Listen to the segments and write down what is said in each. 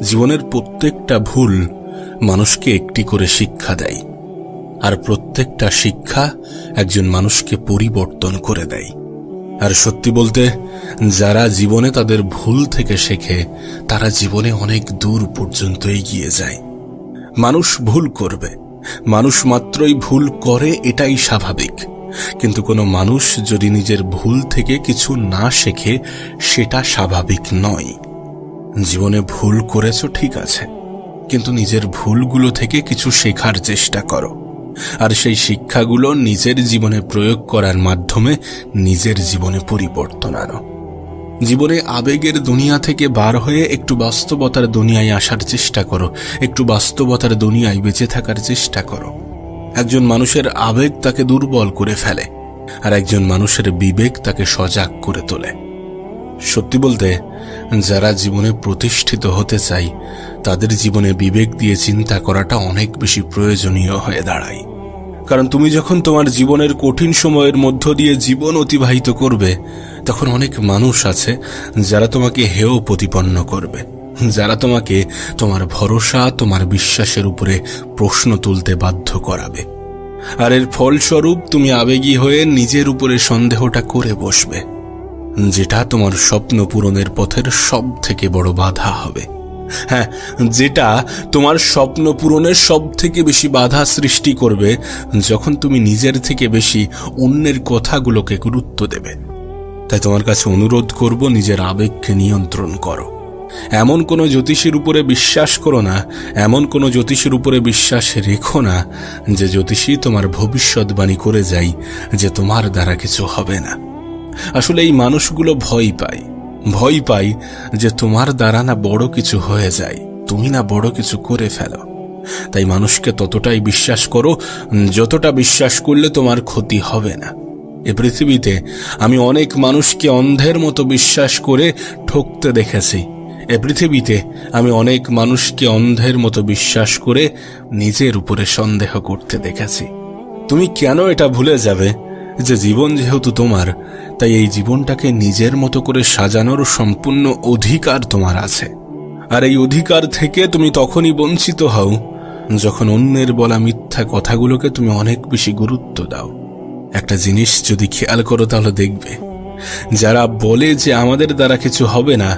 জীবনের প্রত্যেকটা ভুল মানুষকে একটি করে শিক্ষা দেয়, আর প্রত্যেকটা শিক্ষা একজন মানুষকে পরিবর্তন করে দেয়। আর সত্যি বলতে, যারা জীবনে তাদের ভুল থেকে শেখে তারা জীবনে অনেক দূর পর্যন্ত এগিয়ে যায়। মানুষ ভুল করবে, মানুষ মাত্রই ভুল করে, এটাই স্বাভাবিক। কিন্তু কোনো মানুষ যদি নিজের ভুল থেকে কিছু না শেখে, সেটা স্বাভাবিক নয়। জীবনে ভুল করেছো ঠিক আছে, কিন্তু নিজের ভুলগুলো থেকে কিছু শেখার চেষ্টা করো, আর সেই শিক্ষাগুলো নিজের জীবনে প্রয়োগ করার মাধ্যমে নিজের জীবনে পরিবর্তন আনো। জীবনে আবেগের দুনিয়া থেকে বার হয়ে একটু বাস্তবতার দুনিয়ায় আসার চেষ্টা করো, একটু বাস্তবতার দুনিয়ায় বেঁচে থাকার চেষ্টা করো। একজন মানুষের আবেগ তাকে দুর্বল করে ফেলে, আর একজন মানুষের বিবেক তাকে সজাগ করে তোলে। সত্যি বলতে, যারা জীবনে প্রতিষ্ঠিত হতে চায় তাদের জীবনে বিবেক দিয়ে চিন্তা করাটা অনেক বেশি প্রয়োজনীয় হয়ে দাঁড়ায়। কারণ তুমি যখন তোমার জীবনের কঠিন সময়ের মধ্য দিয়ে জীবন অতিবাহিত করবে, তখন অনেক মানুষ আছে যারা তোমাকে হেয় প্রতিপন্ন করবে, যারা তোমাকে তোমার ভরসা, তোমার বিশ্বাসের উপরে প্রশ্ন তুলতে বাধ্য করাবে। আর এর ফলস্বরূপ তুমি আবেগী হয়ে নিজের উপরে সন্দেহটা করে বসবে, যেটা তোমার স্বপ্ন পূরণের পথের সব থেকে বড় বাধা হবে। হ্যাঁ, যেটা তোমার স্বপ্ন পূরণের সব থেকে বেশি বাধা সৃষ্টি করবে যখন তুমি নিজের থেকে বেশি অন্যের কথাগুলোকে গুরুত্ব দেবে। তাই তোমার কাছে অনুরোধ করব, নিজের আবেগকে নিয়ন্ত্রণ করো। এমন কোনো জ্যোতিষীর উপরে বিশ্বাস করো না, এমন কোনো জ্যোতিষীর উপরে বিশ্বাস রেখো না যে জ্যোতিষী তোমার ভবিষ্যৎবাণী করে যায় যে তোমার দ্বারা কিছু হবে না। আসলে এই মানুষগুলো ভয় পায় যে তোমার দ্বারা না বড় কিছু হয়ে যায়, তুমি না বড় কিছু করে ফেলো। তাই মানুষকে ততটাই বিশ্বাস করো যতটা বিশ্বাস করলে তোমার ক্ষতি হবে না। এ পৃথিবীতে আমি অনেক মানুষকে অন্ধের মতো বিশ্বাস করে ঠকতে দেখেছি। এ পৃথিবীতে আমি অনেক মানুষকে অন্ধের মতো বিশ্বাস করে নিজের উপরে সন্দেহ করতে দেখেছি। তুমি কেন এটা ভুলে যাবে যে জীবন যেহেতু তোমার, তাই এই জীবনটাকে নিজের মতো করে সাজানোর সম্পূর্ণ অধিকার তোমার আছে। আর এই অধিকার থেকে তুমি তখনই বঞ্চিত হও যখন অন্যের বলা মিথ্যা কথাগুলোকে তুমি অনেক বেশি গুরুত্ব দাও। একটা জিনিস যদি খেয়াল করো তাহলে দেখবে, যারা বলে যে আমাদের দ্বারা কিছু হবে না,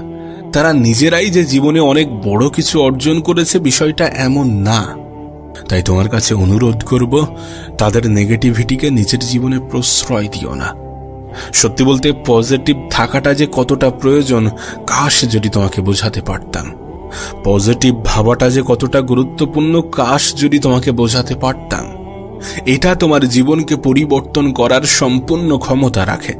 তারা নিজেরাই যে জীবনে অনেক বড় কিছু অর্জন করেছে বিষয়টা এমন না। তাই তোমার কাছে অনুরোধ করব, তাদের নেগেটিভিটিকে নিজের জীবনে প্রশ্রয় দিও না। সত্যি বলতে, পজিটিভ থাকাটা যে কতটা প্রয়োজন কাশ যদি তোমাকে বোঝাতে পারতাম। পজিটিভ ভাবাটা যে কতটা গুরুত্বপূর্ণ কাশ যদি তোমাকে বোঝাতে পারতাম। এটা তোমার জীবনকে পরিবর্তন করার সম্পূর্ণ ক্ষমতা রাখে।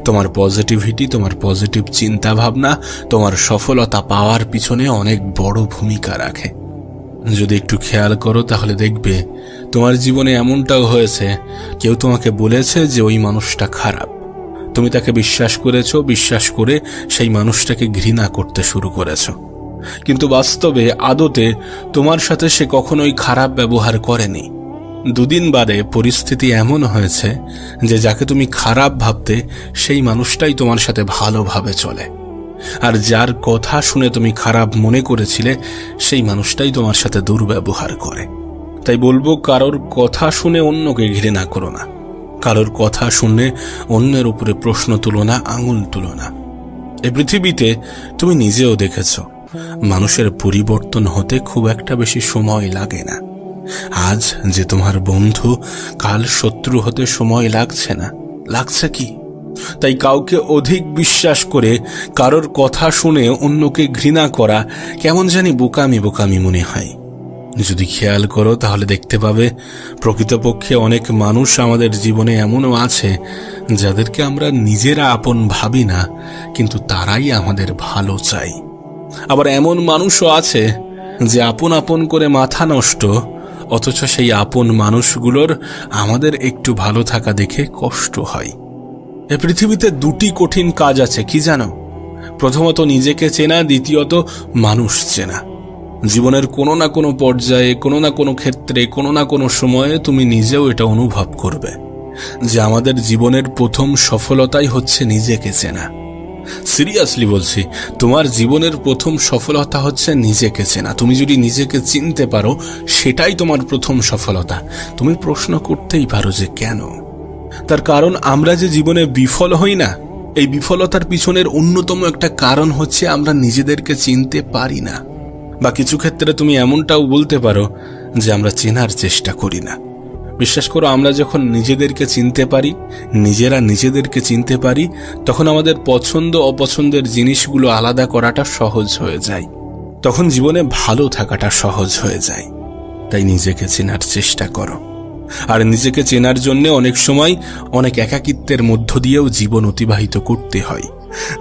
তোমার পজিটিভিটি, তোমার পজিটিভ চিন্তা ভাবনা তোমার সফলতা পাওয়ার পিছনে অনেক বড় ভূমিকা রাখে। যদি একটু খেয়াল করো তাহলে দেখবে তোমার জীবনে এমনটাও হয়েছে, কেউ তোমাকে বলেছে যে ওই মানুষটা খারাপ, তুমি তাকে বিশ্বাস করেছো, বিশ্বাস করে সেই মানুষটাকে ঘৃণা করতে শুরু করেছো। কিন্তু বাস্তবে আদতে তোমার সাথে সে কখনোই খারাপ ব্যবহার করেনি। দুদিন বাদে পরিস্থিতি এমন হয়েছে যে যাকে তুমি খারাপ ভাবতে, সেই মানুষটাই তোমার সাথে ভালোভাবে চলে। আর যার কথা শুনে তুমি খারাপ মনে করেছিলে, সেই মানুষটাই তোমার সাথে দুর্ব্যবহার করে। তাই বলবো, কারোর কথা শুনে অন্যকে ঘৃণা করো না, কারোর কথা শুনে অন্যের উপরে প্রশ্ন তুলো না, আঙুল তুলো না। এই পৃথিবীতে তুমি নিজেও দেখেছ, মানুষের পরিবর্তন হতে খুব একটা বেশি সময় লাগে না। আজ যে তোমার বন্ধু, কাল শত্রু হতে সময় লাগছে না, লাগছে কি? তাই কাউকে অধিক বিশ্বাস করে কারোর কথা শুনে অন্যকে ঘৃণা করা কেমন জানি বোকামি বোকামি মনে হয়। যদি খেয়াল করো তাহলে দেখতে পাবে, প্রকৃতপক্ষে অনেক মানুষ আমাদের জীবনে এমনও আছে যাদেরকে আমরা নিজেরা আপন ভাবি না, কিন্তু তারাই আমাদের ভালো চায়। আবার এমন মানুষও আছে যে আপন আপন করে মাথা নষ্ট, অথচ সেই আপন মানুষগুলোর আমাদের একটু ভালো থাকা দেখে কষ্ট হয়। এ পৃথিবীতে দুটি কঠিন কাজ আছে, কি জানো? প্রথমত নিজেকে চেনা, দ্বিতীয়ত মানুষ চেনা। জীবনের কোনো না কোনো পর্যায়ে, কোনো না কোনো ক্ষেত্রে, কোনো না কোনো সময়ে তুমি নিজেও এটা অনুভব করবে যে আমাদের জীবনের প্রথম সফলতাই হচ্ছে নিজেকে চেনা। সিরিয়াসলি বলছি, তোমার জীবনের প্রথম সফলতা হচ্ছে নিজেকে চেনা। তুমি যদি নিজেকে চিনতে পারো, সেটাই তোমার প্রথম সফলতা। তুমি প্রশ্ন করতেই পারো যে কেন? তার কারণ আমরা যে জীবনে বিফল হই না, এই বিফলতার পিছনের অন্যতম একটা কারণ হচ্ছে আমরা নিজেদেরকে চিনতে পারি না। বা কিছু ক্ষেত্রে তুমি এমনটাও বলতে পারো যে আমরা চেনার চেষ্টা করি না। বিশ্বাস করো, আমরা যখন নিজেদেরকে চিনতে পারি, নিজেরা নিজেদেরকে চিনতে পারি, তখন আমাদের পছন্দ অপছন্দের জিনিসগুলো আলাদা করাটা সহজ হয়ে যায়। তখন জীবনে ভালো থাকাটা সহজ হয়ে যায়। তাই নিজেকে চেনার চেষ্টা করো। আর নিজেকে চেনার জন্য অনেক সময় অনেক একাকিত্বের মধ্য দিয়েও জীবন অতিবাহিত করতে হয়।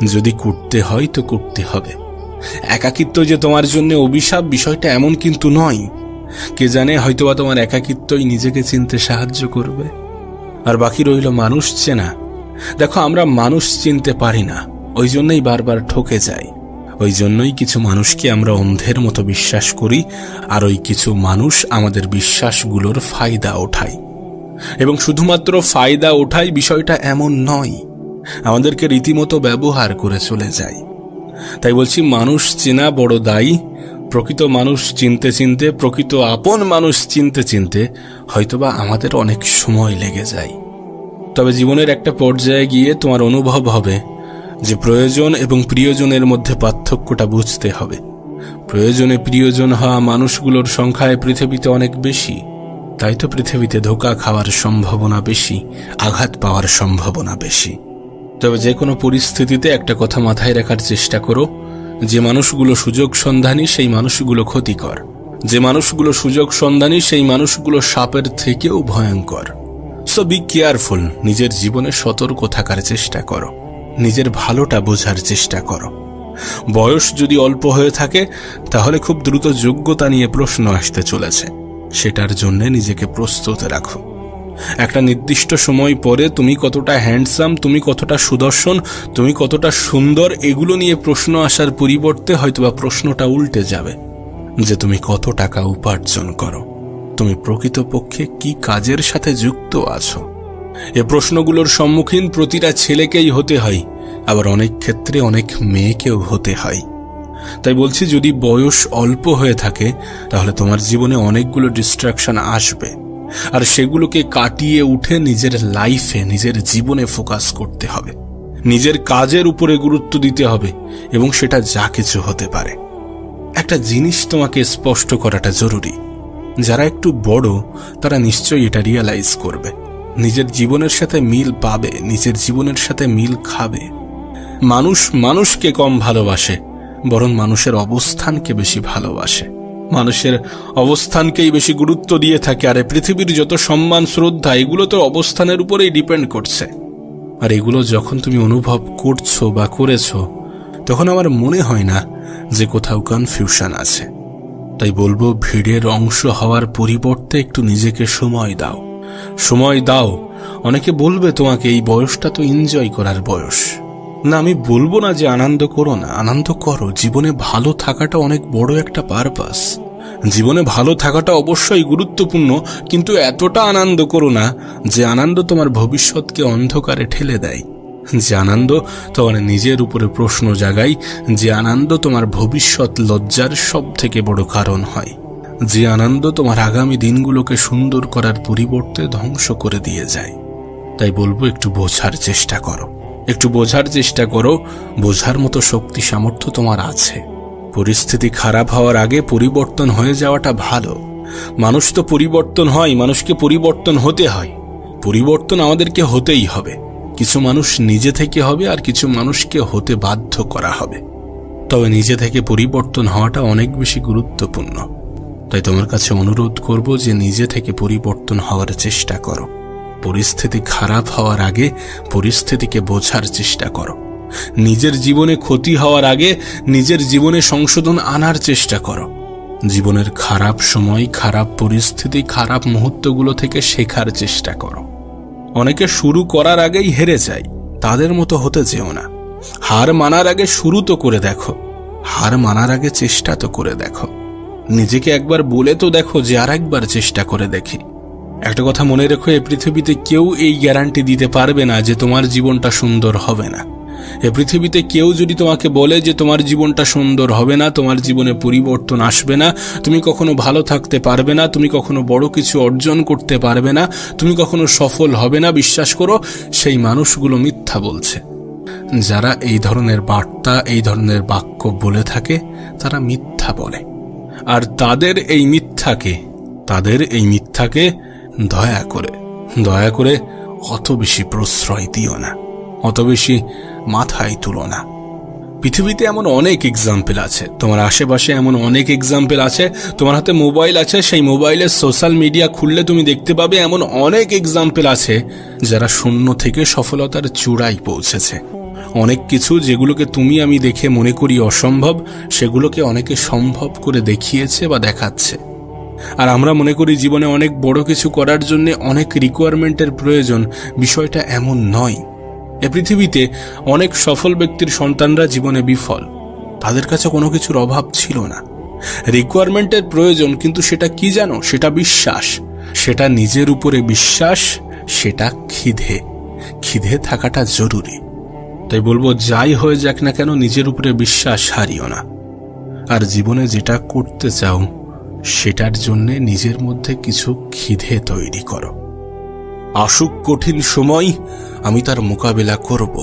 যদি করতে হয় তো করতে হবে। একাকিত্ব যে তোমার জন্য অভিশাপ, বিষয়টা এমন কিন্তু নয়। কে জানে, হয়তোবা তোমার একাকিত্বই নিজেকে চিনতে সাহায্য করবে। আর বাকি রইল মানুষ চেনা। দেখো, আমরা মানুষ চিনতে পারি না, ওই জন্যই বারবার ঠকে যাই। ওই জন্যই কিছু মানুষকে আমরা অন্ধের মতো বিশ্বাস করি, আর ওই কিছু মানুষ আমাদের বিশ্বাসগুলোর ফায়দা ওঠায়। এবং শুধুমাত্র ফায়দা ওঠায় বিষয়টা এমন নয়, আমাদেরকে রীতিমতো ব্যবহার করে চলে যায়। তাই বলছি, মানুষ চেনা বড় দায়ী। প্রকৃত মানুষ চিনতে চিনতে, প্রকৃত আপন মানুষ চিনতে চিনতে হয়তোবা আমাদের অনেক সময় লেগে যায়। তবে জীবনের একটা পর্যায়ে গিয়ে তোমার অনুভব হবে যে প্রয়োজন এবং প্রিয়জনের মধ্যে পার্থক্যটা বুঝতে হবে। প্রয়োজনে প্রিয়জন হওয়া মানুষগুলোর সংখ্যায় পৃথিবীতে অনেক বেশি। তাই তো পৃথিবীতে ধোঁকা খাওয়ার সম্ভাবনা বেশি, আঘাত পাওয়ার সম্ভাবনা বেশি। তবে যে কোনো পরিস্থিতিতে একটা কথা মাথায় রাখার চেষ্টা করো, যে মানুষগুলো সুযোগ সন্ধানী সেই মানুষগুলো ক্ষতিকর। যে মানুষগুলো সুযোগ সন্ধানী সেই মানুষগুলো সাপের থেকেও ভয়ঙ্কর। So be careful. নিজের জীবনে সতর্ক থাকার চেষ্টা করো, নিজের ভালোটা বোঝার চেষ্টা করো। বয়স যদি অল্প হয়ে থাকে, তাহলে খুব দ্রুত যোগ্যতা নিয়ে প্রশ্ন আসতে চলেছে। সেটার জন্য নিজেকে প্রস্তুত রাখো। একটা নির্দিষ্ট সময় পরে তুমি কতটা হ্যান্ডসাম, তুমি কতটা সুদর্শন, তুমি কতটা সুন্দর, এগুলো নিয়ে প্রশ্ন আসার পরিবর্তে হয়তোবা প্রশ্নটা উল্টে যাবে যে তুমি কত টাকা উপার্জন করো, তুমি প্রকৃতপক্ষে কি কাজের সাথে যুক্ত আছো। এ প্রশ্নগুলোর সম্মুখীন প্রতিটা ছেলেকেই হতে হয়, আবার অনেক ক্ষেত্রে অনেক মেয়েকেও হতে হয়। তাই বলছি, যদি বয়স অল্প হয়ে থাকে, তাহলে তোমার জীবনে অনেকগুলো ডিস্ট্রাকশন আসবে, আর সেগুলোকে কাটিয়ে উঠে নিজের লাইফে, নিজের জীবনে ফোকাস করতে হবে। নিজের কাজের উপরে গুরুত্ব দিতে হবে, এবং সেটা যা কিছু হতে পারে। একটা জিনিস তোমাকে স্পষ্ট করাটা জরুরি। যারা একটু বড়, তারা নিশ্চয়ই এটা রিয়ালাইজ করবে। নিজের জীবনের সাথে মিল পাবে, নিজের জীবনের সাথে মিল খাবে। মানুষ মানুষকে কম ভালোবাসে, বরং মানুষের অবস্থানকে বেশি ভালোবাসে। মানুষের অবস্থানকেই বেশি গুরুত্ব দিয়ে থাকে। আর পৃথিবীর যত সম্মান, শ্রদ্ধা, এগুলো তো অবস্থানের উপরেই ডিপেন্ড করছে। আর এগুলো যখন তুমি অনুভব করছো বা করেছো, তখন আমার মনে হয় না যে কোথাও কনফিউশন আছে। তাই বলবো, ভিড়ের অংশ হওয়ার পরিবর্তে একটু নিজেকে সময় দাও। সময় দাও। অনেকে বলবে তোমাকে, এই বয়সটা তো এনজয় করার বয়স। না, আমি বলবো না যে আনন্দ করো না, আনন্দ করো। জীবনে ভালো থাকাটা অনেক বড় একটা পারপাস। জীবনে ভালো থাকাটা অবশ্যই গুরুত্বপূর্ণ, কিন্তু এতটা আনন্দ করো না যে আনন্দ তোমার ভবিষ্যৎকে অন্ধকারে ঠেলে দেয়। যে আনন্দ তোমার নিজের উপরে প্রশ্ন জাগায়, যে আনন্দ তোমার ভবিষ্যৎ লজ্জার সব থেকে বড় কারণ হয়, যে আনন্দ তোমার আগামী দিনগুলোকে সুন্দর করার পরিবর্তে ধ্বংস করে দিয়ে যায়। তাই বলবো, একটু বোঝার চেষ্টা করো, একটু বোঝার চেষ্টা করো। বোঝার মতো শক্তি সামর্থ্য তোমার আছে। পরিস্থিতি খারাপ হওয়ার আগে পরিবর্তন হয়ে যাওয়াটা ভালো। মানুষ তো পরিবর্তন হয়, মানুষকে পরিবর্তন হতে হয়। পরিবর্তন আমাদেরকে হতেই হবে। কিছু মানুষ নিজে থেকে হবে, আর কিছু মানুষকে হতে বাধ্য করা হবে। তবে নিজে থেকে পরিবর্তন হওয়াটা অনেক বেশি গুরুত্বপূর্ণ। তাই তোমার কাছে অনুরোধ করব যে নিজে থেকে পরিবর্তন হওয়ার চেষ্টা করো। পরিস্থিতি খারাপ হওয়ার আগে পরিস্থিতিকে বোঝার চেষ্টা করো। নিজের জীবনে ক্ষতি হওয়ার আগে নিজের জীবনে সংশোধন আনার চেষ্টা করো। জীবনের খারাপ সময়, খারাপ পরিস্থিতি, খারাপ মুহূর্তগুলো থেকে শেখার চেষ্টা করো। অনেকে শুরু করার আগেই হেরে যায়, তাদের মতো হতে যেও না। হার মানার আগে শুরু তো করে দেখো, হার মানার আগে চেষ্টা তো করে দেখো। নিজেকে একবার বলে তো দেখো যে আর একবার চেষ্টা করে দেখি। একটা কথা মনে রেখো, এই পৃথিবীতে কেউ এই গ্যারান্টি দিতে পারবে না যে তোমার জীবনটা সুন্দর হবে না। এ পৃথিবীতে কেউ যদি তোমাকে বলে যে তোমার জীবনটা সুন্দর হবে না, তোমার জীবনে পরিবর্তন আসবে না, তুমি কখনো ভালো থাকতে পারবে না, তুমি কখনো বড় কিছু অর্জন করতে পারবে না, তুমি কখনো সফল হবে না, বিশ্বাস করো সেই মানুষগুলো মিথ্যা বলছে। যারা এই ধরনের বার্তা, এই ধরনের বাক্য বলে থাকে তারা মিথ্যা বলে। আর তাদের এই মিথ্যাকে দয়া করে অত বেশি প্রশ্রয় দিও না, অত বেশি মাথায় তুলো না। পৃথিবীতে এমন অনেক এক্সাম্পল আছে, তোমার আশেপাশে এমন অনেক এক্সাম্পল আছে, তোমার হাতে মোবাইল আছে, সেই মোবাইলের সোশ্যাল মিডিয়া খুললে তুমি দেখতে পাবে এমন অনেক এক্সাম্পল আছে যারা শূন্য থেকে সফলতার চূড়ায় পৌঁছেছে। অনেক কিছু যেগুলোকে তুমি আমি দেখে মনে করি অসম্ভব, সেগুলোকে অনেকে সম্ভব করে দেখিয়েছে বা দেখাচ্ছে। আর আমরা মনে করি জীবনে অনেক বড় কিছু করার জন্য অনেক রিকোয়ারমেন্টের প্রয়োজন। বিষয়টা এমন নয়। এ পৃথিবীতে অনেক সফল ব্যক্তির সন্তানরা জীবনে বিফল, তাদের কাছে কোনো কিছুর অভাব ছিল না। রিকোয়ারমেন্টের প্রয়োজন, কিন্তু সেটা কি জানো? সেটা বিশ্বাস, সেটা নিজের উপরে বিশ্বাস, সেটা খিদে থাকাটা জরুরি। তাই বলবো, যাই হয়ে যাক না কেন নিজের উপরে বিশ্বাস হারিও না। আর জীবনে যেটা করতে চাও সেটার জন্য নিজের মধ্যে কিছু খিদে তৈরি করো। আসুক কঠিন সময়, আমি তার মোকাবেলা করব।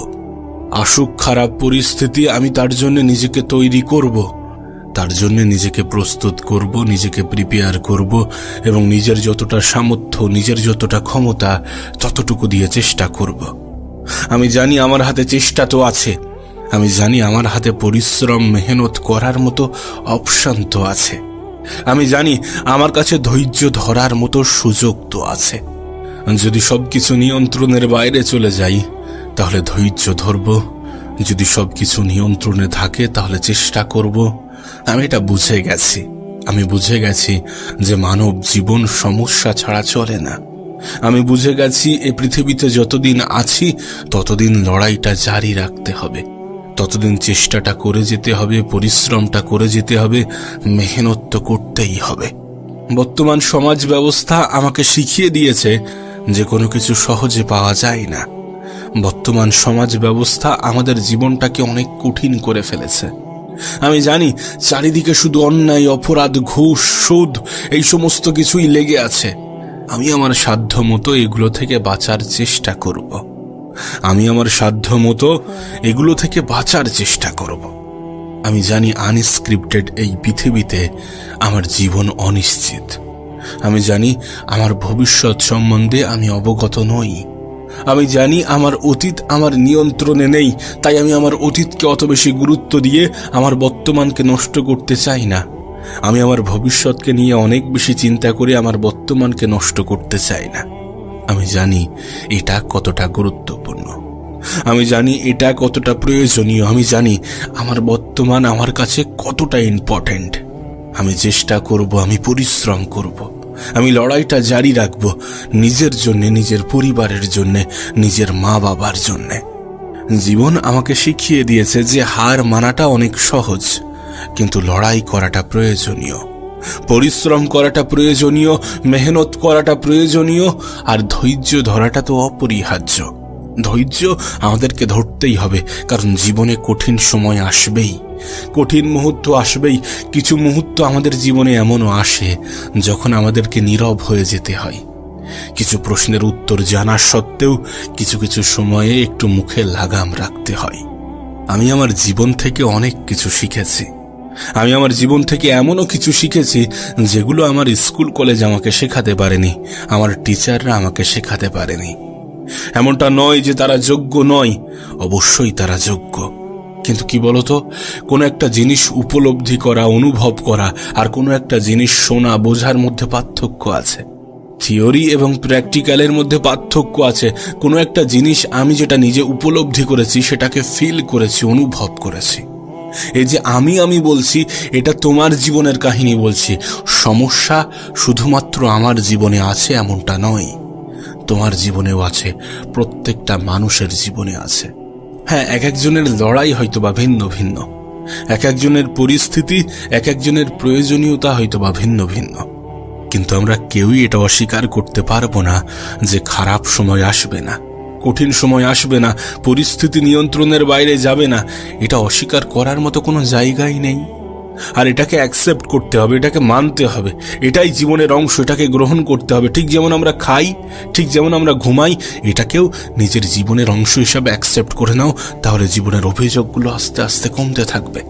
আসুক খারাপ পরিস্থিতি, আমি তার জন্য নিজেকে তৈরি করব, তার জন্য নিজেকে প্রস্তুত করব, নিজেকে প্রিপেয়ার করব এবং নিজের যতটা সামর্থ্য, নিজের যতটা ক্ষমতা ততটুকু দিয়ে চেষ্টা করব। আমি জানি আমার হাতে চেষ্টা তো আছে, আমি জানি আমার হাতে পরিশ্রম, মেহনত করার মতো অপশন তো আছে, আমি জানি আমার কাছে ধৈর্য ধরার মতো সুযোগ তো আছে। যদি সবকিছু নিয়ন্ত্রণের বাইরে চলে যাই তাহলে ধৈর্য ধরব, যদি সবকিছু নিয়ন্ত্রণে থাকে তাহলে চেষ্টা করব। আমি এটা বুঝে গেছি যে মানব জীবন সমস্যা ছাড়া চলে না। আমি বুঝে গেছি এই পৃথিবীতে যতদিন আছি ততদিন লড়াইটা জারি রাখতে হবে, ততদিন চেষ্টাটা করে যেতে হবে, পরিশ্রমটা করে যেতে হবে, মেহনত তো করতেই হবে। বর্তমান সমাজ ব্যবস্থা আমাকে শিখিয়ে দিয়েছে যে কোনো কিছু সহজে পাওয়া যায় না। বর্তমান সমাজ ব্যবস্থা আমাদের জীবনটাকে অনেক কঠিন করে ফেলেছে। আমি জানি চারিদিকে শুধু অন্যায়, অপরাধ, ঘুষ, সুদ, এই সমস্ত কিছুই লেগে আছে। আমি আমার সাধ্য মতো এগুলো থেকে বাঁচার চেষ্টা করব। আমি জানি আনস্ক্রিপ্টেড এই পৃথিবীতে আমার জীবন অনিশ্চিত। আমি জানি আমার ভবিষ্যৎ সম্বন্ধে আমি অবগত নই। আমি জানি আমার অতীত আমার নিয়ন্ত্রণে নেই, তাই আমি আমার অতীতকে অত বেশি গুরুত্ব দিয়ে আমার বর্তমানকে নষ্ট করতে চাই না। আমি আমার ভবিষ্যৎকে নিয়ে অনেক বেশি চিন্তা করে আমার বর্তমানকে নষ্ট করতে চাই না। আমি জানি এটা কতটা গুরুত্বপূর্ণ, আমি জানি এটা কতটা প্রয়োজনীয়, আমি জানি আমার বর্তমান আমার কাছে কতটা ইম্পর্টেন্ট। আমি চেষ্টা করব, আমি পরিশ্রম করব, আমি লড়াইটা জারি রাখব, নিজের জন্য, নিজের পরিবারের জন্য, নিজের মা বাবার জন্য। জীবন আমাকে শিখিয়ে দিয়েছে যে হার মানাটা অনেক সহজ, কিন্তু লড়াই করাটা প্রয়োজনীয়, পরিশ্রম করাটা প্রয়োজনীয়, মেহনত করাটা প্রয়োজনীয়, আর ধৈর্য ধরাটা তো অপরিহার্য। ধৈর্য আমাদেরকে ধরতেই হবে, কারণ জীবনে কঠিন সময় আসবেই, কঠিন মুহূর্ত আসবেই। কিছু মুহূর্ত আমাদের জীবনে এমনও আসে যখন আমাদেরকে নীরব হয়ে যেতে হয়। কিছু প্রশ্নের উত্তর জানা সত্ত্বেও কিছু কিছু সময়ে একটু মুখে লাগাম রাখতে হয়। আমি আমার জীবন থেকে অনেক কিছু শিখেছি। আমি আমার জীবন থেকে এমনও কিছু শিখেছি যেগুলো আমার স্কুল কলেজ আমাকে শেখাতে পারেনি, আমার টিচাররা আমাকে শেখাতে পারেনি। এমনটা নয় যে তারা যোগ্য নয়, অবশ্যই তারা যোগ্য। কিন্তু কি বলতো, কোনো একটা জিনিস উপলব্ধি করা, অনুভব করা আর কোনো একটা জিনিস শোনা, বোঝার মধ্যে পার্থক্য আছে। থিওরি এবং প্র্যাকটিক্যালের মধ্যে পার্থক্য আছে। কোনো একটা জিনিস আমি যেটা নিজে উপলব্ধি করেছি, সেটাকে ফিল করেছি, অনুভব করেছি। এই যে আমি বলছি, এটা তোমার জীবনের কাহিনী বলছি। সমস্যা শুধুমাত্র আমার জীবনে আছে এমনটা নয়, তোমার জীবনেও আছে, প্রত্যেকটা মানুষের জীবনে আছে। হ্যাঁ, এক একজনের লড়াই হয়তোবা ভিন্ন ভিন্ন, এক একজনের পরিস্থিতি, এক একজনের প্রয়োজনীয়তা হয়তোবা ভিন্ন ভিন্ন, কিন্তু আমরা কেউই এটা অস্বীকার করতে পারবো না যে খারাপ সময় আসবে না। কঠিন সময় আসবে না, পরিস্থিতি নিয়ন্ত্রণের বাইরে যাবে না, এটা অস্বীকার করার মতো কোনো জায়গাই নেই। আর এটাকে অ্যাকসেপ্ট করতে হবে, এটাকে মানতে হবে, এটাই জীবনের অংশ, এটাকে গ্রহণ করতে হবে। ঠিক যেমন আমরা খাই, ঠিক যেমন আমরা ঘুমাই, এটাকেও নিজের জীবনের অংশ হিসাবে অ্যাকসেপ্ট করে নাও, তাহলে জীবনের অভিযোগগুলো আস্তে আস্তে কমতে থাকবে।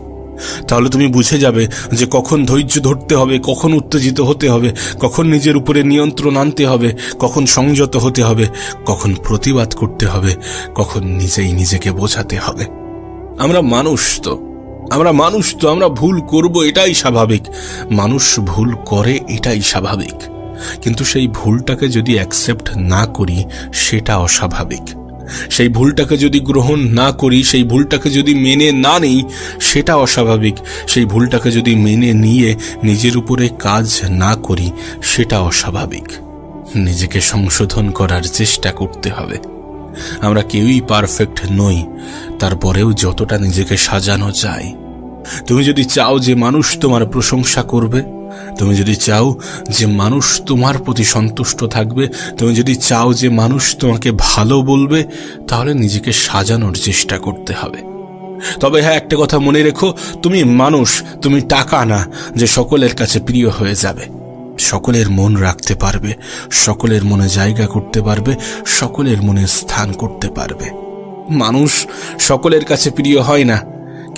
তাহলে তুমি বুঝে যাবে যে কখন ধৈর্য ধরতে হবে, কখন উত্তেজিত হতে হবে, কখন নিজের উপরে নিয়ন্ত্রণ আনতে হবে, কখন সংযত হতে হবে, কখন প্রতিবাদ করতে হবে, কখন নিজেই নিজেকে বোঝাতে হবে। আমরা মানুষ তো আমরা ভুল করব, এটাই স্বাভাবিক। মানুষ ভুল করে, এটাই স্বাভাবিক। কিন্তু সেই ভুলটাকে যদি অ্যাকসেপ্ট না করি, সেটা অস্বাভাবিক। সেই ভুলটাকে যদি গ্রহণ না করি, সেই ভুলটাকে যদি মেনে না নিই, সেটা অস্বাভাবিক। সেই ভুলটাকে যদি মেনে নিয়ে নিজের উপরে কাজ না করি, সেটা অস্বাভাবিক। নিজেকে সংশোধন করার চেষ্টা করতে হবে। আমরা কেউই পারফেক্ট নই, তারপরেও যতটা নিজেকে সাজানো যায়। তুমি যদি চাও যে মানুষ তোমার প্রশংসা করবে, তুমি যদি চাও যে মানুষ তোমার প্রতি সন্তুষ্ট থাকবে, তুমি যদি চাও যে মানুষ তোমাকে ভালো বলবে, তাহলে নিজেকে সাজানোর চেষ্টা করতে হবে। তবে হ্যাঁ, একটা কথা মনে রেখো, তুমি মানুষ, তুমি টাকা না যে সকলের কাছে প্রিয় হয়ে যাবে। সকলের মন রাখতে পারবে, সকলের মনে জায়গা করতে পারবে, সকলের মনে স্থান করতে পারবে। মানুষ সকলের কাছে প্রিয় হয় না।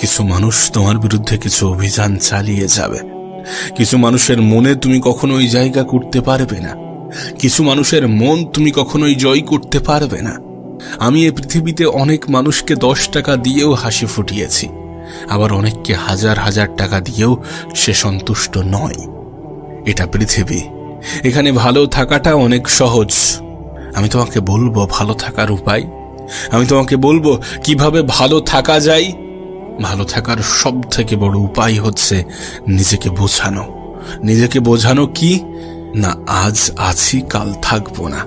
কিছু মানুষ তোমার বিরুদ্ধে কিছু অভিযান চালিয়ে যাবে। কিছু মানুষের মনে তুমি কখনোই জায়গা করতে পারবে না। কিছু মানুষের মন তুমি কখনোই জয় করতে পারবে না। আমি এই পৃথিবীতে অনেক মানুষকে 10 টাকা দিয়েও হাসি ফুটিয়েছি, আবার অনেককে হাজার হাজার টাকা দিয়েও সে সন্তুষ্ট নয়। এটা পৃথিবী, এখানে ভালো থাকাটা অনেক সহজ। আমি তোমাকে বলবো ভালো থাকার উপায়, আমি তোমাকে বলবো কিভাবে ভালো থাকা যায়। ভালো থাকার সব থেকে বড় উপায় হচ্ছে নিজেকে বোঝানো। নিজেকে বোঝানো কি না, আজ আছি কাল থাকবো না,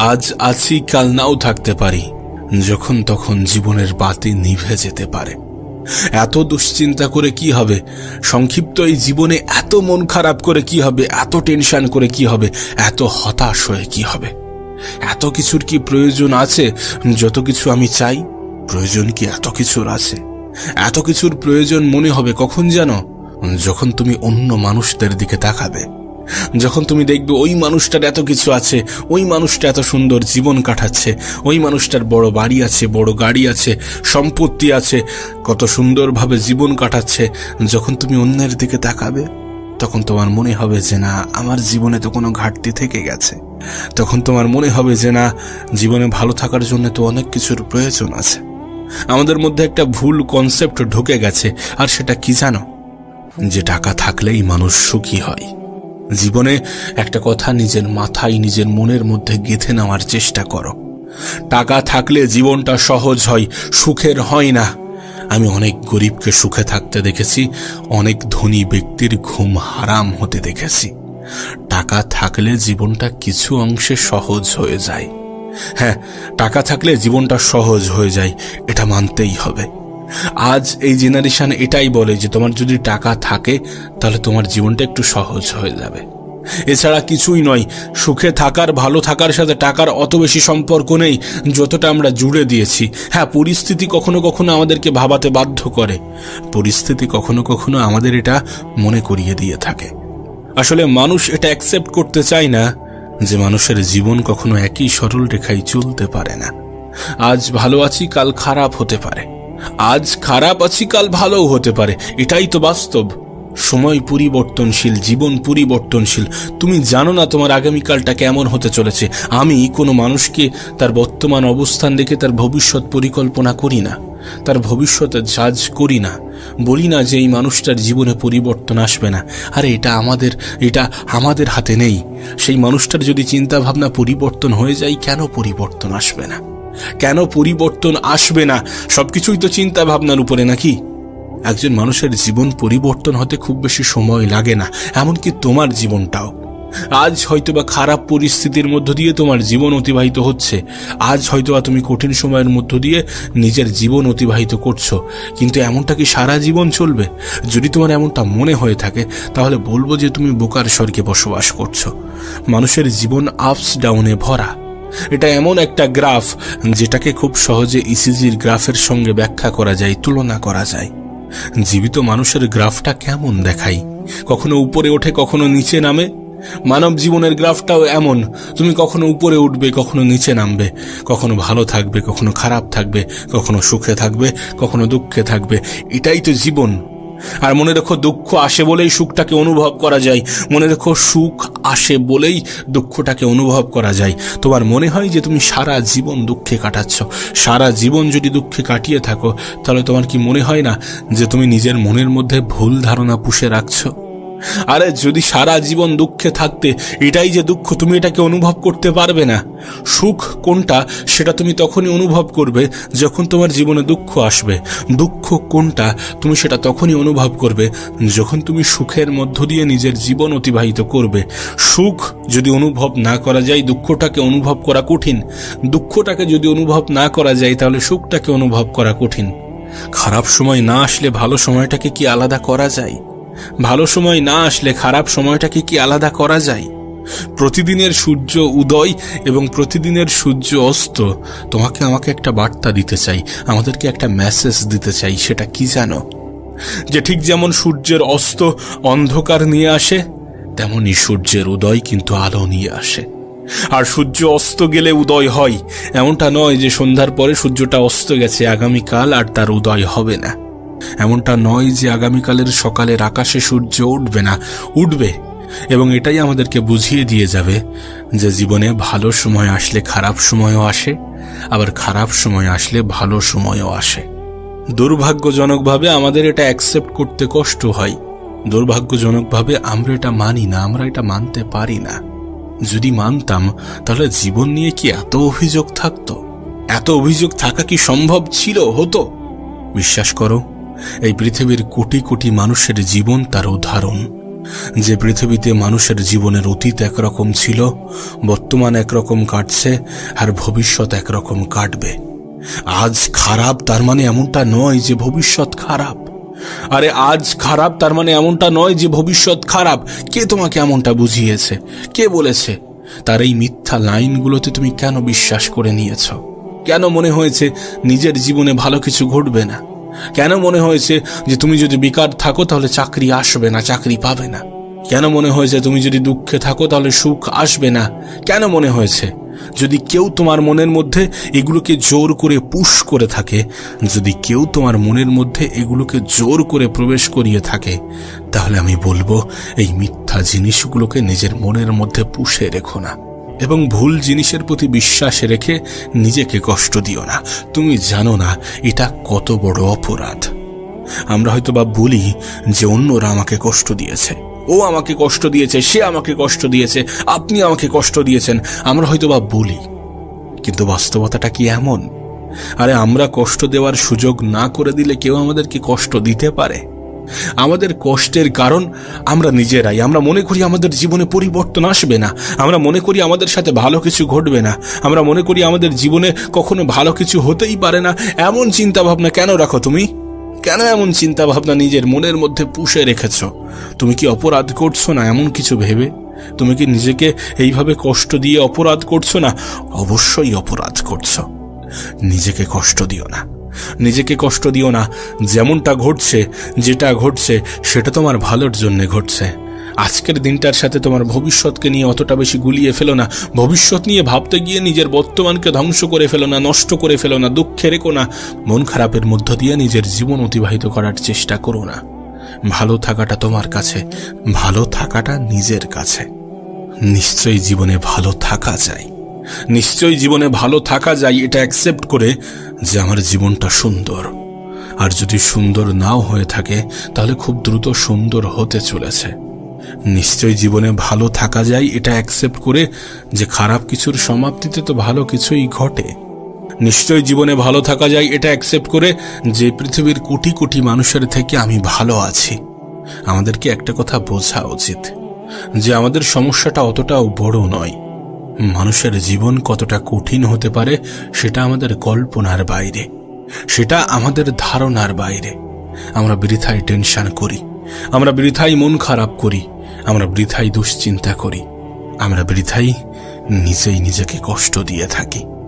আজ আছি কাল নাও থাকতে পারি। যখন তখন জীবনের বাতি নিভে যেতে পারে। এত দুশ্চিন্তা করে কি হবে? সংক্ষিপ্ত এই জীবনে এত মন খারাপ করে কি হবে? এত টেনশন করে কি হবে? এত হতাশ হয়ে কি হবে? এত কিছুর কি প্রয়োজন আছে? যত কিছু আমি চাই, প্রয়োজন কি এত কিছুর আছে? এত কিছুর প্রয়োজন মনে হবে কখন জানো? যখন তুমি অন্য মানুষদের দিকে তাকাবে, যখন তুমি দেখবে ওই মানুষটার এত কিছু আছে, ওই মানুষটা এত সুন্দর জীবন কাটাচ্ছে, ওই মানুষটার বড় বাড়ি আছে, বড় গাড়ি আছে, সম্পত্তি আছে, কত সুন্দরভাবে জীবন কাটাচ্ছে। যখন তুমি অন্যের দিকে তাকাবে, তখন তোমার মনে হবে যে না, আমার জীবনে তো কোনো ঘাটতি থেকে গেছে। তখন তোমার মনে হবে যে না, জীবনে ভালো থাকার জন্য তো অনেক কিছুর প্রয়োজন আছে। আমাদের মধ্যে একটা ভুল কনসেপ্ট ঢুকে গেছে, আর সেটা কি জানো? যে টাকা থাকলেই মানুষ সুখী হয়। জীবনে একটা কথা নিজের মাথায়, নিজের মনের মধ্যে গেঁথে নেওয়ার চেষ্টা করো। টাকা থাকলে জীবনটা সহজ হয়, সুখের হয় না। আমি অনেক গরিবকে সুখে থাকতে দেখেছি, অনেক ধনী ব্যক্তির ঘুম হারাম হতে দেখেছি। টাকা থাকলে জীবনটা কিছু অংশে সহজ হয়ে যায়। হ্যাঁ, টাকা থাকলে জীবনটা সহজ হয়ে যায়, এটা মানতেই হবে। আজ এই জেনারেশন এটাই বলে যে তোমার যদি টাকা থাকে তাহলে তোমার জীবনটা একটু সহজ হয়ে যাবে। এছাড়া কিছুই নয়। সুখে থাকার, ভালো থাকার সাথে টাকার অত বেশি সম্পর্ক নেই যতটা আমরা জুড়ে দিয়েছি। হ্যাঁ, পরিস্থিতি কখনো কখনো আমাদেরকে ভাবাতে বাধ্য করে, পরিস্থিতি কখনো কখনো আমাদের এটা মনে করিয়ে দিয়ে থাকে। আসলে মানুষ এটা অ্যাকসেপ্ট করতে চায় না যে মানুষের জীবন কখনো একই সরল রেখায় চলতে পারে না। আজ ভালো আছি, কাল খারাপ হতে পারে। আজ খারাপ আছি, কাল ভালোও হতে পারে। এটাই তো বাস্তব। সময় পরিবর্তনশীল, জীবন পরিবর্তনশীল। তুমি জানো না তোমার আগামীকালটা কেমন হতে চলেছে। আমি কোনো মানুষকে তার বর্তমান অবস্থান দেখে তার ভবিষ্যৎ পরিকল্পনা করি না, তার ভবিষ্যতে জাজ করি না। বলি না যে এই মানুষটার জীবনে পরিবর্তন আসবে না। আরে এটা আমাদের হাতে নেই। সেই মানুষটার যদি চিন্তা ভাবনা পরিবর্তন হয়ে যায়, কেন পরিবর্তন আসবে না? কেন পরিবর্তন আসবে না? সবকিছুই তো চিন্তা ভাবনার উপরে, নাকি? একজন মানুষের জীবন পরিবর্তন হতে খুব বেশি সময় লাগে না, এমনকি তোমার জীবনটাও। আজ হয়তোবা খারাপ পরিস্থিতির মধ্য দিয়ে তোমার জীবন অতিবাহিত হচ্ছে, আজ হয়তোবা তুমি কঠিন সময়ের মধ্য দিয়ে নিজের জীবন অতিবাহিত করছো, কিন্তু এমনটা কি সারা জীবন চলবে? যদি তোমার এমনটা মনে হয়ে থাকে, তাহলে বলবো যে তুমি বোকার স্বর্গে বসবাস করছো। মানুষের জীবন আপস ডাউনে ভরা। এটা এমন একটা গ্রাফ যেটাকে খুব সহজে ইসিজির গ্রাফের সঙ্গে ব্যাখ্যা করা যায়, তুলনা করা যায়। জীবিত মানুষের গ্রাফটা কেমন দেখায়, কখনো উপরে ওঠে, কখনো নিচে নামে। মানব জীবনের গ্রাফটাও এমন, তুমি কখনো উপরে উঠবে, কখনো নিচে নামবে, কখনো ভালো থাকবে, কখনো খারাপ থাকবে, কখনো সুখে থাকবে, কখনো দুঃখে থাকবে। এটাই তো জীবন। আর মনে রেখো, দুঃখ আসে বলেই সুখটাকে অনুভব করা যায়। মনে রেখো, সুখ আসে বলেই দুঃখটাকে অনুভব করা যায়। তোমার মনে হয় যে তুমি সারা জীবন দুঃখে কাটাচ্ছ, সারা জীবন যদি দুঃখে কাটিয়ে থাকো, তাহলে তোমার কি মনে হয় না যে তুমি নিজের মনের মধ্যে ভুল ধারণা পুষে রাখছো? আরে যদি সারা জীবন দুঃখে থাকতে, এটাই যে দুঃখ, তুমি এটাকে অনুভব করতে পারবে না। সুখ কোনটা সেটা তুমি তখনই অনুভব করবে যখন তোমার জীবনে দুঃখ আসবে। দুঃখ কোনটা তুমি সেটা তখনই অনুভব করবে যখন তুমি সুখের মধ্য দিয়ে নিজের জীবন অতিবাহিত করবে। সুখ যদি অনুভব না করা যায়, দুঃখটাকে অনুভব করা কঠিন। দুঃখটাকে যদি অনুভব না করা যায়, তাহলে সুখটাকে অনুভব করা কঠিন। খারাপ সময় না আসলে ভালো সময়টাকে কি আলাদা করা যায়? ভালো সময় না আসলে খারাপ সময়টাকে কি আলাদা করা যায়? প্রতিদিনের সূর্য উদয় এবং প্রতিদিনের সূর্য অস্ত তোমাকে আমাকে একটা বার্তা দিতে চাই, আমাদেরকে একটা মেসেজ দিতে চাই। সেটা কি জানো? যে ঠিক যেমন সূর্যের অস্ত অন্ধকার নিয়ে আসে, তেমনি সূর্যের উদয় কিন্তু আলো নিয়ে আসে। আর সূর্য অস্ত গেলে উদয় হয়, এমনটা নয় যে সন্ধ্যার পরে সূর্যটা অস্ত গেছে, আগামীকাল আর তার উদয় হবে না। এমনটা নয় যে আগামীকালের সকালের আকাশে সূর্য উঠবে না, উঠবে। এবং এটাই আমাদেরকে বুঝিয়ে দিয়ে যাবে যে জীবনে ভালো সময় আসলে খারাপ সময়ও আসে, আবার খারাপ সময় আসলে ভালো সময়ও আসে। দুর্ভাগ্যজনকভাবে আমাদের এটা অ্যাকসেপ্ট করতে কষ্ট হয়। দুর্ভাগ্যজনকভাবে আমরা এটা মানি না, আমরা এটা মানতে পারি না। যদি মানতাম, তাহলে জীবন নিয়ে কি এত অভিযোগ থাকতো? এত অভিযোগ থাকা কি সম্ভব ছিল, হতো? বিশ্বাস করো, এই পৃথিবীর কোটি কোটি মানুষের জীবন তার উদাহরণ। যে পৃথিবীতে মানুষের জীবনের অতীত একরকম ছিল, বর্তমান একরকম কাটছে, আর ভবিষ্যৎ একরকম কাটবে। আজ খারাপ তার মানে এমনটা নয় যে ভবিষ্যৎ খারাপ। আরে আজ খারাপ তার মানে এমনটা নয় যে ভবিষ্যৎ খারাপ। কে তোমাকে এমনটা বুঝিয়েছে? কে বলেছে? তার এই মিথ্যা লাইনগুলোতে তুমি কেন বিশ্বাস করে নিয়েছ? কেন মনে হয়েছে নিজের জীবনে ভালো কিছু ঘটবে না? কেন মনে হয়েছে যে তুমি যদি বেকার থাকো তাহলে চাকরি আসবে না, চাকরি পাবে না? কেন মনে হয়েছে তুমি যদি দুঃখে থাকো তাহলে সুখ আসবে না? কেন মনে হয়েছে? যদি কেউ তোমার মনের মধ্যে এগুলোকে জোর করে পুশ করে থাকে, যদি কেউ তোমার মনের মধ্যে এগুলোকে জোর করে প্রবেশ করিয়ে থাকে, তাহলে আমি বলবো এই মিথ্যা জিনিসগুলোকে নিজের মনের মধ্যে পুষে রেখো না, এবং ভুল জিনিসের প্রতি বিশ্বাস রেখে নিজেকে কষ্ট দিও না। তুমি জানো না এটা কত বড় অপরাধ। আমরা হয়তো বা বলি যে অন্যরা আমাকে কষ্ট দিয়েছে, ও আমাকে কষ্ট দিয়েছে, সে আমাকে কষ্ট দিয়েছে, আপনি আমাকে কষ্ট দিয়েছেন, আমরা হয়তো বা বলি, কিন্তু বাস্তবতাটা কি এমন? আরে আমরা কষ্ট দেওয়ার সুযোগ না করে দিলে কেউ আমাদেরকে কষ্ট দিতে পারে? আমাদের কষ্টের কারণ আমরা নিজেরাই। আমরা মনে করি আমাদের জীবনে পরিবর্তন আসবে না, আমরা মনে করি আমাদের সাথে ভালো কিছু ঘটবে না, আমরা মনে করি আমাদের জীবনে কখনো ভালো কিছু হতেই পারে না। এমন চিন্তা ভাবনা কেন রাখো তুমি? কেন এমন চিন্তা ভাবনা নিজের মনের মধ্যে পুষে রেখেছ? তুমি কি অপরাধ করছো না এমন কিছু ভেবে? তুমি কি নিজেকে এইভাবে কষ্ট দিয়ে অপরাধ করছো না? অবশ্যই অপরাধ করছো। নিজেকে কষ্ট দিও না, নিজেকে কষ্ট দিও না। যেমনটা ঘটছে, যেটা ঘটছে সেটা তোমার ভালোর জন্য ঘটছে। আজকের দিনটার সাথে তোমার ভবিষ্যৎকে নিয়ে অতটা বেশি গুলিয়ে ফেলো না। ভবিষ্যৎ নিয়ে ভাবতে গিয়ে নিজের বর্তমানকে ধ্বংস করে ফেলো না, নষ্ট করে ফেলো না, দুঃখে রেখো না। মন খারাপের মধ্য দিয়ে নিজের জীবন অতিবাহিত করার চেষ্টা করো না। ভালো থাকাটা তোমার কাছে, ভালো থাকাটা নিজের কাছে। নিশ্চয়ই জীবনে ভালো থাকা যায়, নিশ্চয়ই জীবনে ভালো থাকা যায় এটা অ্যাকসেপ্ট করে যে আমার জীবনটা সুন্দর। আর যদি সুন্দর নাও হয়ে থাকে তাহলে খুব দ্রুত সুন্দর হতে চলেছে। নিশ্চয়ই জীবনে ভালো থাকা যায় এটা অ্যাকসেপ্ট করে যে খারাপ কিছুর সমাপ্তিতে তো ভালো কিছুই ঘটে। নিশ্চয়ই জীবনে ভালো থাকা যায় এটা অ্যাকসেপ্ট করে যে পৃথিবীর কোটি কোটি মানুষের থেকে আমি ভালো আছি। আমাদেরকে একটা কথা বোঝা উচিত যে আমাদের সমস্যাটা অতটাও বড় নয়। মানুষের জীবন কতটা কঠিন হতে পারে সেটা আমাদের কল্পনার বাইরে, সেটা আমাদের ধারণার বাইরে। আমরা বৃথায় টেনশন করি, আমরা বৃথাই মন খারাপ করি, আমরা বৃথাই দুশ্চিন্তা করি, আমরা বৃথাই নিজেই নিজেকে কষ্ট দিয়ে থাকি।